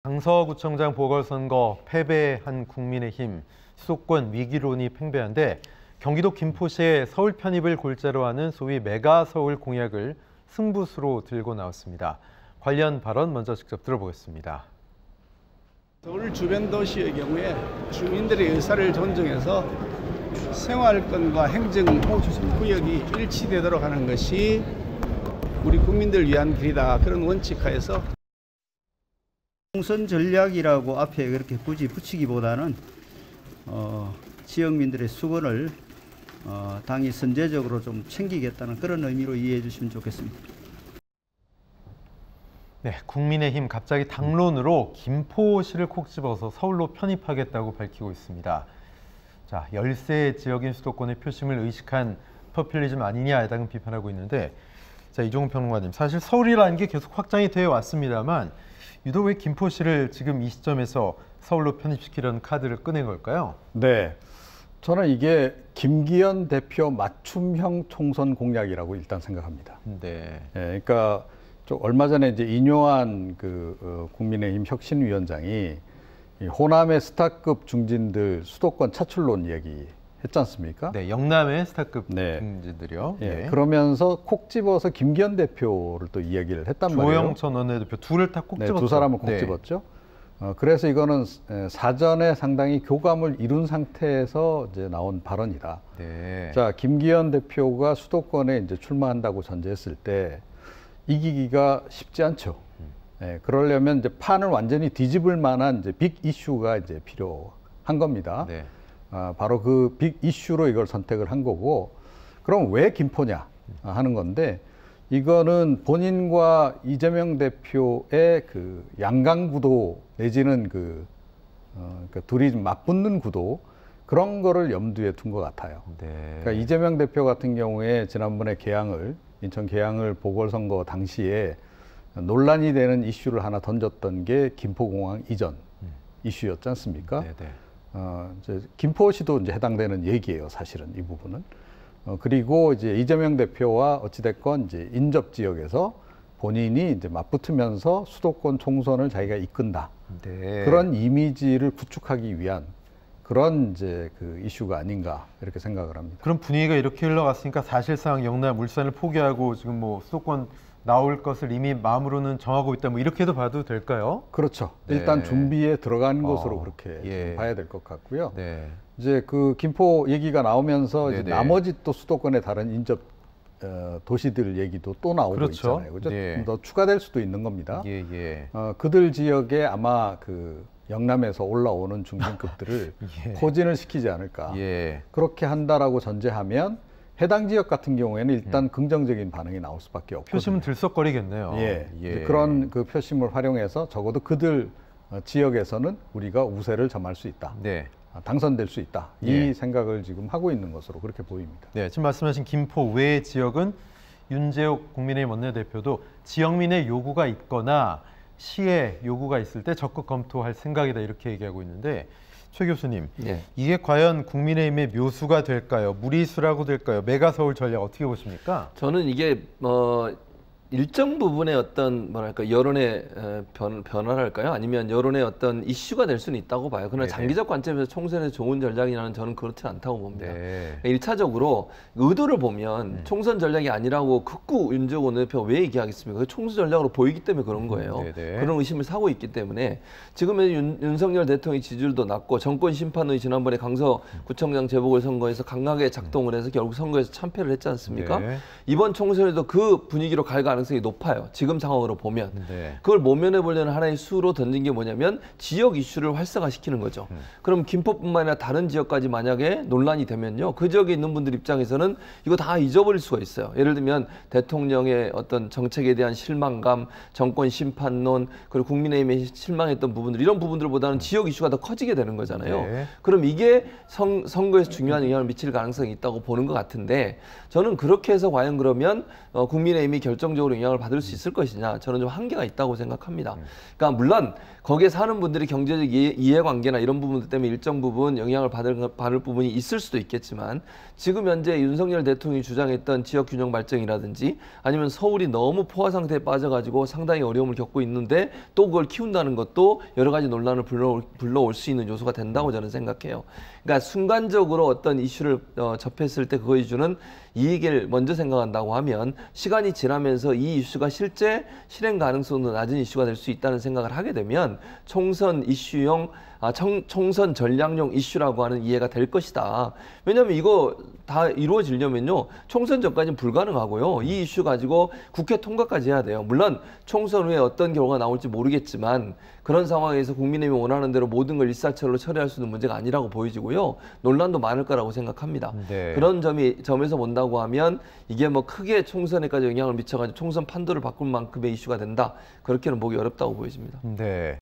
강서구청장 보궐선거 패배한 국민의힘 수도권 위기론이 팽배한데 경기도 김포시의 서울 편입을 골자로 하는 소위 메가서울 공약을 승부수로 들고 나왔습니다. 관련 발언 먼저 직접 들어보겠습니다. 서울 주변 도시의 경우에 주민들의 의사를 존중해서 생활권과 행정 구역이 일치되도록 하는 것이 우리 국민들을 위한 길이다. 그런 원칙하에서 총선 전략이라고 앞에 그렇게 굳이 붙이기보다는 지역민들의 수건을 당이 선제적으로 좀 챙기겠다는 그런 의미로 이해해 주시면 좋겠습니다. 네, 국민의힘 갑자기 당론으로 김포시를 콕 집어서 서울로 편입하겠다고 밝히고 있습니다. 자, 열세 지역인 수도권의 표심을 의식한 포퓰리즘 아니냐 야당은 비판하고 있는데, 자, 이종훈 평론가님, 사실 서울이라는 게 계속 확장이 되어 왔습니다만 유독 왜 김포시를 지금 이 시점에서 서울로 편입시키려는 카드를 꺼낸 걸까요? 네, 저는 이게 김기현 대표 맞춤형 총선 공약이라고 일단 생각합니다. 네. 그러니까 좀 얼마 전에 이제 인요한 국민의힘 혁신위원장이 이 호남의 스타급 중진들 수도권 차출론 얘기했지 않습니까? 네, 영남의 스타급 네. 중진들이요. 예, 그러면서 콕 집어서 김기현 대표를 또 이야기를 했단 말이에요. 조영천 원내대표 둘을 다 콕 네, 집었죠. 두 사람을 콕 집었죠. 그래서 이거는 사전에 상당히 교감을 이룬 상태에서 이제 나온 발언이다. 네. 자, 김기현 대표가 수도권에 이제 출마한다고 전제했을 때 이기기가 쉽지 않죠. 그러려면 이제 판을 완전히 뒤집을 만한 이제 빅 이슈가 이제 필요한 겁니다. 네. 바로 그 빅 이슈로 이걸 선택을 한 거고, 그럼 왜 김포냐 하는 건데, 이거는 본인과 이재명 대표의 그 양강 구도 내지는 그러니까 둘이 좀 맞붙는 구도, 그런 거를 염두에 둔 것 같아요. 네. 그러니까 이재명 대표 같은 경우에 지난번에 인천 계양을 보궐선거 당시에 논란이 되는 이슈를 하나 던졌던 게 김포공항 이전 이슈였지 않습니까? 네네. 이제 김포시도 이제 해당되는 얘기예요, 사실은 이 부분은. 그리고 이제 이재명 대표와 어찌됐건 이제 인접 지역에서 본인이 이제 맞붙으면서 수도권 총선을 자기가 이끈다. 네. 그런 이미지를 구축하기 위한 그런 이제 그 이슈가 아닌가 이렇게 생각을 합니다. 그런 분위기가 이렇게 흘러갔으니까 사실상 영남, 울산을 포기하고 지금 뭐 수도권 나올 것을 이미 마음으로는 정하고 있다. 뭐 이렇게도 봐도 될까요? 그렇죠. 네. 일단 준비에 들어간 것으로 그렇게 예. 봐야 될 것 같고요. 네. 이제 그 김포 얘기가 나오면서 이제 네네. 나머지 또 수도권의 다른 인접 도시들 얘기도 또 나오고 그렇죠. 있잖아요. 그죠? 네. 좀 더 추가될 수도 있는 겁니다. 예, 예. 그들 지역에 아마 그 영남에서 올라오는 중진급들을 예. 포진을 시키지 않을까. 예. 그렇게 한다라고 전제하면 해당 지역 같은 경우에는 일단 긍정적인 반응이 나올 수밖에 없거든요. 표심은 들썩거리겠네요. 예. 예. 이제 그런 그 표심을 활용해서 적어도 그들 지역에서는 우리가 우세를 점할 수 있다. 네. 당선될 수 있다. 예. 이 생각을 지금 하고 있는 것으로 그렇게 보입니다. 네, 지금 말씀하신 김포 외 지역은 윤재옥 국민의힘 원내대표도 지역민의 요구가 있거나 시의 요구가 있을 때 적극 검토할 생각이다 이렇게 얘기하고 있는데, 최 교수님, 네. 이게 과연 국민의힘의 묘수가 될까요? 무리수라고 될까요? 메가서울 전략 어떻게 보십니까? 저는 이게 일정 부분의 어떤 뭐랄까 여론의 변화랄까요? 아니면 여론의 어떤 이슈가 될 수는 있다고 봐요. 그러나 네네. 장기적 관점에서 총선에 좋은 전략이라는 저는 그렇지 않다고 봅니다. 네. 1차적으로 의도를 보면 총선 전략이 아니라고 극구 윤재옥 원내대표가 왜 얘기하겠습니까? 총선 전략으로 보이기 때문에 그런 거예요. 네네. 그런 의심을 사고 있기 때문에 지금의 윤석열 대통령의 지지율도 낮고 정권 심판의 지난번에 강서구청장 재보궐선거에서 강하게 작동을 해서 결국 선거에서 참패를 했지 않습니까? 네. 이번 총선에도 그 분위기로 갈 가능성이 높아요. 지금 상황으로 보면. 네. 그걸 모면해 보려는 하나의 수로 던진 게 뭐냐면 지역 이슈를 활성화시키는 거죠. 그럼 김포뿐만 아니라 다른 지역까지 만약에 논란이 되면요. 그 지역에 있는 분들 입장에서는 이거 다 잊어버릴 수가 있어요. 예를 들면 대통령의 어떤 정책에 대한 실망감, 정권 심판론, 그리고 국민의힘에 실망했던 부분들, 이런 부분들보다는 지역 이슈가 더 커지게 되는 거잖아요. 네. 그럼 이게 선거에서 중요한 영향을 미칠 가능성이 있다고 보는 것 같은데, 저는 그렇게 해서 과연 그러면 국민의힘이 결정적으로 경제적으로 영향을 받을 수 있을 것이냐, 저는 좀 한계가 있다고 생각합니다. 그러니까 물론 거기에 사는 분들이 경제적 이해관계나 이런 부분들 때문에 일정 부분 영향을 받을 부분이 있을 수도 있겠지만, 지금 현재 윤석열 대통령이 주장했던 지역균형 발전이라든지 아니면 서울이 너무 포화 상태에 빠져가지고 상당히 어려움을 겪고 있는데 또 그걸 키운다는 것도 여러 가지 논란을 불러올 수 있는 요소가 된다고 저는 생각해요. 그러니까 순간적으로 어떤 이슈를 접했을 때 그 이슈는 이익을 먼저 생각한다고 하면 시간이 지나면서 이 이슈가 실제 실행 가능성도 낮은 이슈가 될 수 있다는 생각을 하게 되면 총선 이슈용 총선 전략용 이슈라고 하는 이해가 될 것이다. 왜냐하면 이거 다 이루어지려면요, 총선 전까지는 불가능하고요. 이 이슈 가지고 국회 통과까지 해야 돼요. 물론 총선 후에 어떤 결과가 나올지 모르겠지만 그런 상황에서 국민의힘이 원하는 대로 모든 걸 일사천리로 처리할 수 있는 문제가 아니라고 보여지고요. 논란도 많을 거라고 생각합니다. 네. 그런 점에서 본다고 하면 이게 뭐 크게 총선에까지 영향을 미쳐가지고 총선 판도를 바꿀 만큼의 이슈가 된다. 그렇게는 보기 어렵다고 보여집니다. 네.